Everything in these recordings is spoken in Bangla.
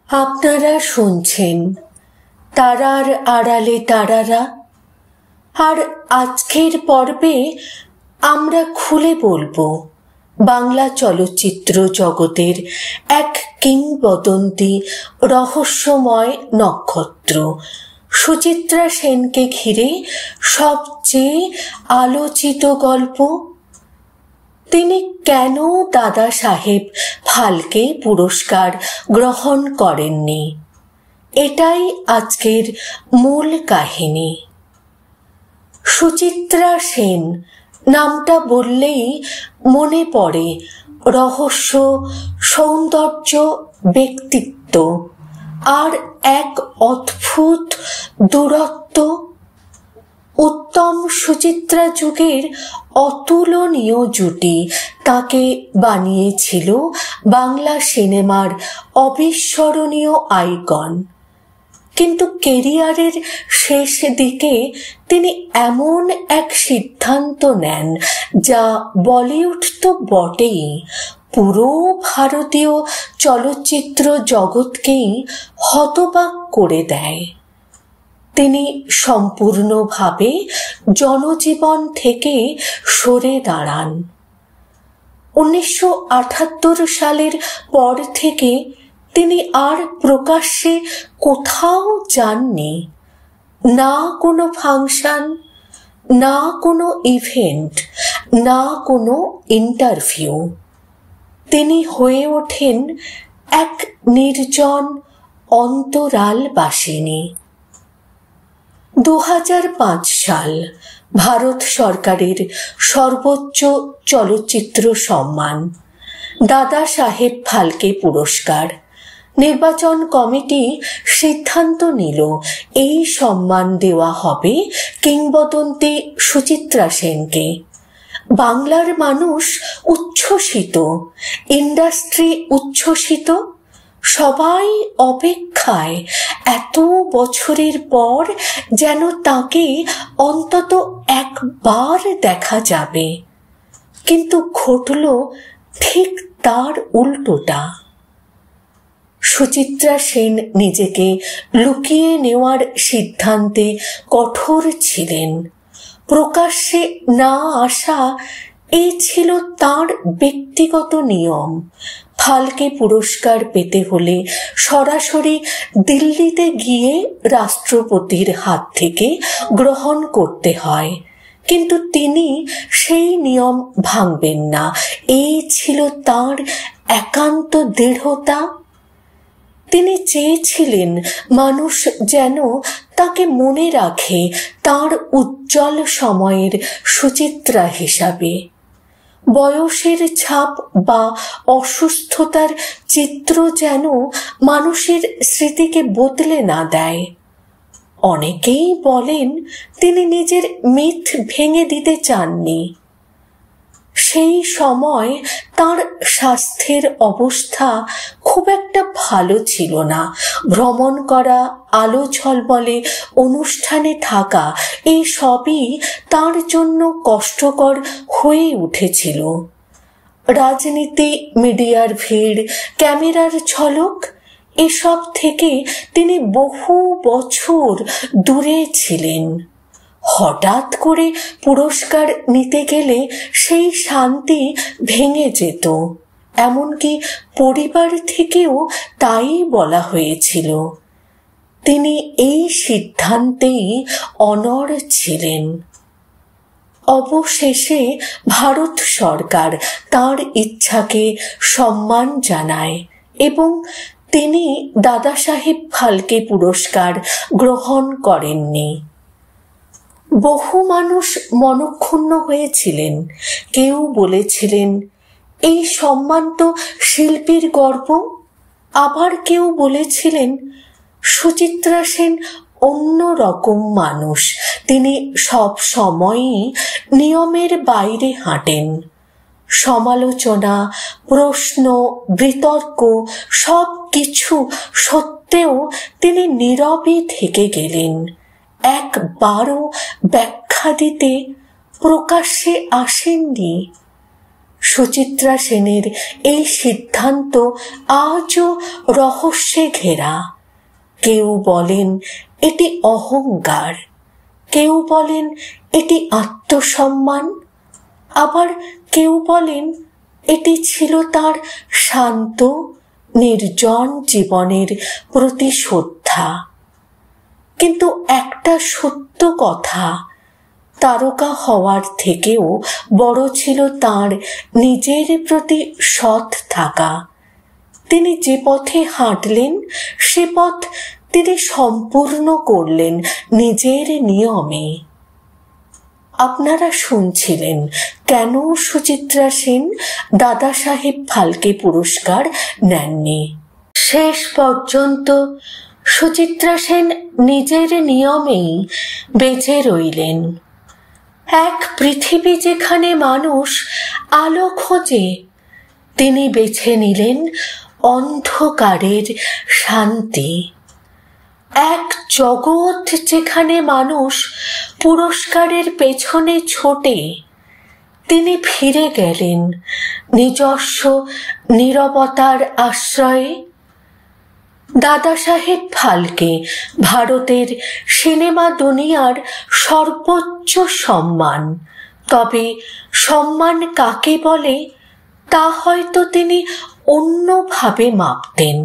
আপনারা শুনছেন তারার আড়ালে তারারা। আর আজকের পর্বে আমরা খুলে বলবো বাংলা চলচ্চিত্র জগতের এক কিংবদন্তি রহস্যময় নক্ষত্র সুচিত্রা সেনকে ঘিরে সবচেয়ে আলোচিত গল্প। তিনি কেন দাদা সাহেব ফালকে পুরস্কার গ্রহণ করেননি, এটাই আজকের মূল কাহিনী। সুচিত্রা সেন নামটা বললেই মনে পড়ে রহস্য, সৌন্দর্য, ব্যক্তিত্ব আর এক অদ্ভুত দূরত্ব। উত্তম সুচিত্রা যুগের অতুলনীয় জুটি তাকে বানিয়েছিল বাংলা সিনেমার অবিস্মরণীয় আইকন। কিন্তু কেরিয়ারের শেষ দিকে তিনি এমন এক সিদ্ধান্ত নেন যা বলিউড তো বটেই, পুরো ভারতীয় চলচ্চিত্র জগৎকেই হতবাক করে দেয়। তিনি সম্পূর্ণভাবে জনজীবন থেকে সরে দাঁড়ান। 1978 সালের পর থেকে তিনি আর প্রকাশ্যে কোথাও যাননি, না কোনো ফাংশন, না কোনো ইভেন্ট, না কোনো ইন্টারভিউ। তিনি হয়ে ওঠেন এক নির্জন অন্তরালবাসিনী। 2005 সাল ভারত সরকারের সর্বোচ্চ চলচ্চিত্র সম্মান দাদা সাহেব ফালকে পুরস্কার। নির্বাচন কমিটি সিদ্ধান্ত নিল এই সম্মান দেওয়া হবে কিংবদন্তি সুচিত্রা সেনকে। বাংলার মানুষ উচ্ছ্বসিত, ইন্ডাস্ট্রি উচ্ছ্বসিত, সবাই অপেক্ষায় এত বছরের পর যেন তাকে অন্তত একবার দেখা যাবে। কিন্তু ঘটল ঠিক তার উল্টোটা। সুচিত্রা সেন নিজেকে লুকিয়ে নেওয়ার সিদ্ধান্তে কঠোর ছিলেন। প্রকাশ্যে না আসা এই ছিল তার ব্যক্তিগত নিয়ম। ফালকে পুরস্কার পেতে হলে সরাসরি দিল্লিতে গিয়ে রাষ্ট্রপতির হাত থেকে গ্রহণ করতে হয়, কিন্তু তিনি সেই নিয়ম ভাঙবেন না, এই ছিল তার একান্ত দৃঢ়তা। তিনি চেয়েছিলেন মানুষ যেন তাকে মনে রাখে তার উজ্জ্বল সময়ের সুচিত্রা হিসাবে। বয়সের ছাপ বা অসুস্থতার চিত্র যেন মানুষের স্মৃতিকে বদলে না দেয়। অনেকেই বলেন তিনি নিজের মিথ ভেঙে দিতে চাননি। সেই সময় তার স্বাস্থ্যের অবস্থা খুব একটা ভালো ছিল না। ভ্রমণ করা, আলো ঝলমলে অনুষ্ঠানে থাকা, এই সবই তার জন্য কষ্টকর হয়ে উঠেছিল। রাজনীতি, মিডিয়ার ভিড়, ক্যামেরার ঝলক, এসব থেকে তিনি বহু বছর দূরে ছিলেন। হঠাৎ করে পুরস্কার নিতে গেলে সেই শান্তি ভেঙে যেত। এমনকি পরিবার থেকেও তাই বলা হয়েছিল। তিনি এই সিদ্ধান্তেই অনড় ছিলেন। অবশেষে ভারত সরকার তার ইচ্ছাকে সম্মান জানায় এবং তিনি দাদা সাহেব ফালকে পুরস্কার গ্রহণ করেননি। বহু মানুষ মনক্ষুণ্ণ হয়েছিলেন। কেউ বলেছিলেন এই সম্মান তো শিল্পীর গর্ব। আবার কেউ বলেছিলেন সুচিত্রা সেন অন্য রকম মানুষ, তিনি সব সময়ই নিয়মের বাইরে হাঁটেন। সমালোচনা, প্রশ্ন, বিতর্ক সব কিছু সত্ত্বেও তিনি নীরবে থেকে গেলেন। একবারও ব্যাখ্যা দিতে প্রকাশ্যে আসেননি। সুচিত্রা সেনের এই সিদ্ধান্ত আজও রহস্যে ঘেরা। কেউ বলেন এটি অহংকার, কেউ বলেন এটি আত্মসম্মান, আবার কেউ বলেন এটি ছিল তার শান্ত নির্জন জীবনের প্রতি শ্রদ্ধা। কিন্তু একটা সত্য কথা, তারকা হওয়ার থেকেও বড় ছিল তার নিজের প্রতি সৎ থাকা। তিনি যে পথে হাঁটলেন সে পথ তিনি সম্পূর্ণ করলেন নিজের নিয়মে। আপনারা শুনছিলেন কেন সুচিত্রা সেন দাদা সাহেব ফালকে পুরস্কার নেননি। শেষ পর্যন্ত সুচিত্রা সেন নিজের নিয়মেই বেঁচে রইলেন। এক পৃথিবী যেখানে মানুষ আলো খোঁজে, তিনি বেছে নিলেন অন্ধকারের শান্তি। এক জগৎ যেখানে মানুষ পুরস্কারের পেছনে ছোটে, তিনি ফিরে গেলেন নিজস্ব নীরবতার আশ্রয়ে। দাদা সাহেব ফালকে ভারতের সিনেমা দুনিয়ার সর্বোচ্চ সম্মান। তবে সম্মান কাকে বলে তা হয়তো তিনি অন্যভাবে মাপতেন।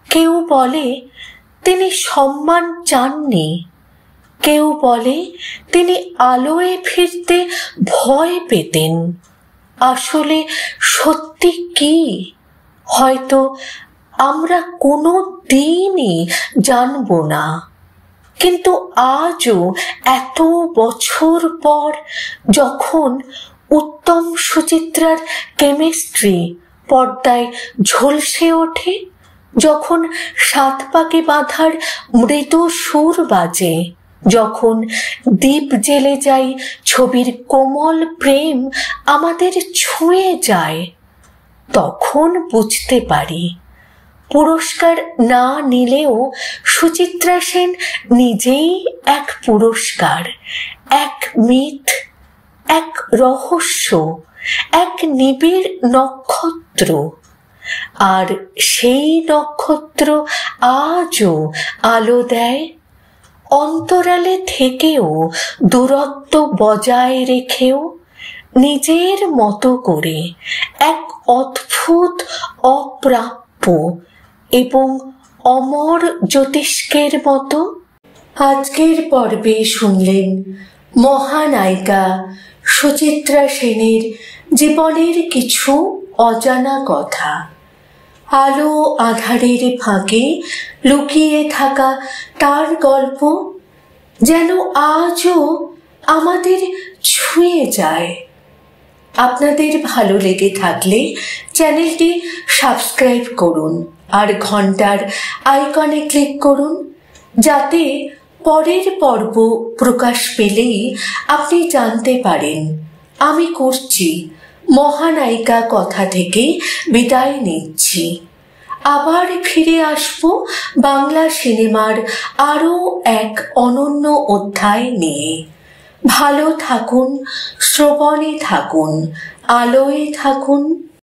কেউ বলে তিনি সম্মান চাননি, কেউ বলে তিনি আলোয় ফিরতে ভয় পেতেন। আসলে সত্যি কি হয়তো আমরা কোনো দিনই জানব না। কিন্তু আজও এত বছর পর যখন উত্তম সুচিত্রার কেমিস্ট্রি পর্দায় ঝলসে ওঠে, যখন সাত পাকে বাঁধার মৃদু সুর বাজে, যখন দীপ জ্বেলে যায় ছবির কোমল প্রেম আমাদের ছুঁয়ে যায়, তখন বুঝতে পারি পুরস্কার না নিলেও সুচিত্রা সেন নিজেই এক পুরস্কার, এক মিথ, এক রহস্য, এক নিবিড় নক্ষত্র। আর সেই নক্ষত্র আজও আলো দেয়, অন্তরালে থেকেও, দূরত্ব বজায় রেখেও, নিজের মতো করে এক অদ্ভুত অপ্রাপ্য এবং অমর জ্যোতিষ্কের মতো। আজকের পর্বে শুনলেন মহানায়িকা সুচিত্রা সেনের জীবনের কিছু অজানা কথা। আলো আধারের ফাঁকে লুকিয়ে থাকা তার গল্প যেন আজও আমাদের ছুঁয়ে যায়। আপনাদের ভালো লেগে থাকলে চ্যানেলটি সাবস্ক্রাইব করুন আর ঘন্টার আইকনে ক্লিক করুন, যাতে পরের পর্ব প্রকাশ পেলেই আপনি জানতে পারেন আমি করছি। মহানায়িকা কথা থেকে বিদায় নিচ্ছি। আবার ফিরে আসব বাংলা সিনেমার আরও এক অনন্য অধ্যায় নিয়ে। ভালো থাকুন, শ্রবণে থাকুন, আলোয় থাকুন।